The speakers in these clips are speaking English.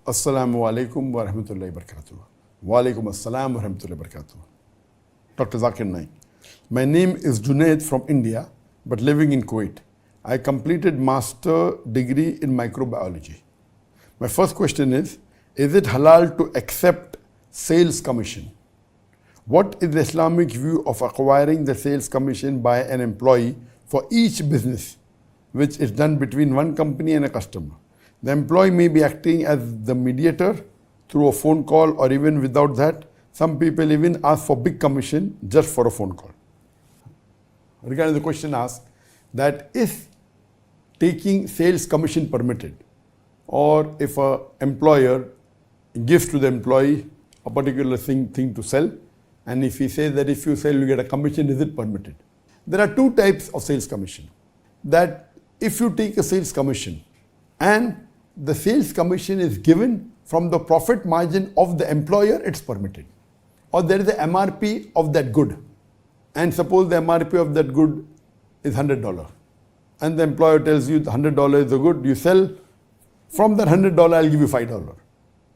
Assalamu alaikum wa rahmatullahi wa barakatuh. Wa alaikum assalam wa rahmatullahi wa barakatuh. Dr. Zakir Naik. My name is Junaid from India, but living in Kuwait. I completed master degree in microbiology. My first question is it halal to accept sales commission? What is the Islamic view of acquiring the sales commission by an employee for each business, which is done between one company and a customer? The employee may be acting as the mediator through a phone call, or even without that. Some people even ask for big commission just for a phone call. Regarding the question asked, that is taking sales commission permitted? Or if an employer gives to the employee a particular thing to sell, and if he says that if you sell you get a commission, is it permitted? There are two types of sales commission. That if you take a sales commission and the sales commission is given from the profit margin of the employer, it's permitted. Or there is a MRP of that good, and suppose the MRP of that good is $100, and the employer tells you the $100 is the good, you sell, from that $100 I'll give you $5.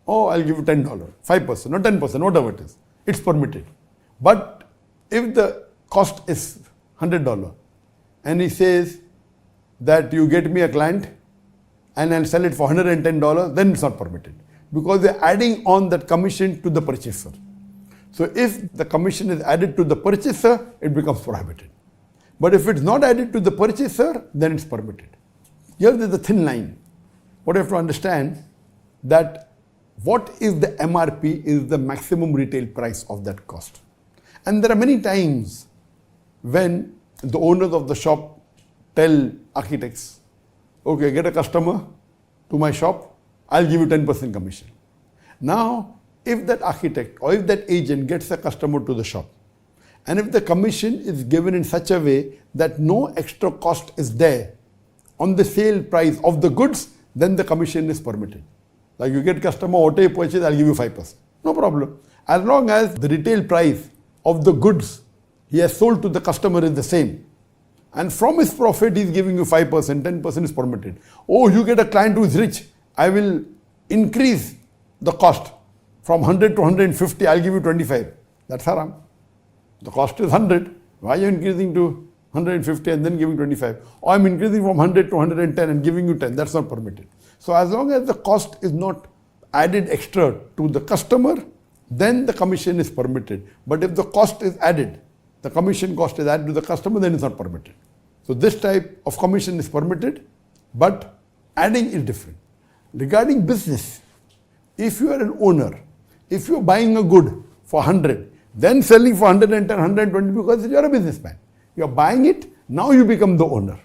Oh, I'll give you $10, 5% or 10%, whatever it is, it's permitted. But if the cost is $100 and he says that you get me a client and I'll sell it for $110, then it's not permitted, because they're adding on that commission to the purchaser. So if the commission is added to the purchaser, it becomes prohibited. But if it's not added to the purchaser, then it's permitted. Here there's a thin line. What you have to understand, that what is the MRP is the maximum retail price of that cost. And there are many times when the owners of the shop tell architects, okay, get a customer to my shop, I'll give you 10% commission. Now, if that architect or if that agent gets a customer to the shop, and if the commission is given in such a way that no extra cost is there on the sale price of the goods, then the commission is permitted. Like you get customer, whatever you purchase, I'll give you 5%. No problem. As long as the retail price of the goods he has sold to the customer is the same, and from his profit he is giving you 5%, 10% is permitted. Oh, you get a client who is rich, I will increase the cost from 100 to 150, I'll give you 25. That's haram. The cost is 100. Why are you increasing to 150 and then giving 25? Or I'm increasing from 100 to 110 and giving you 10. That's not permitted. So as long as the cost is not added extra to the customer, then the commission is permitted. But if the cost is added, the commission cost is added to the customer, then it's not permitted. So this type of commission is permitted, but adding is different. Regarding business, if you are an owner, if you are buying a good for 100, then selling for 110, 120 because you are a businessman. You are buying it, now you become the owner.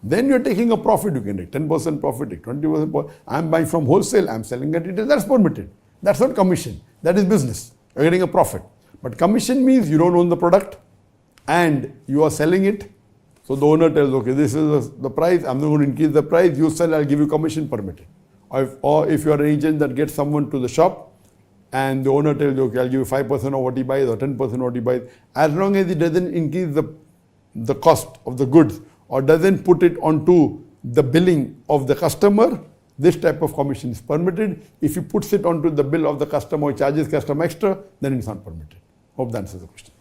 Then you are taking a profit, you can take 10% profit, take 20% profit. I am buying from wholesale, I am selling at retail, that's permitted. That's not commission, that is business. You are getting a profit. But commission means you don't own the product and you are selling it. So the owner tells, okay, this is the price, I'm not going to increase the price, you sell, I'll give you commission, permitted. Or if you are an agent that gets someone to the shop and the owner tells you, okay, I'll give you 5% of what he buys or 10% of what he buys, as long as he doesn't increase the cost of the goods or doesn't put it onto the billing of the customer, this type of commission is permitted. If he puts it onto the bill of the customer or charges customer extra, then it's not permitted. Hope that answers the question.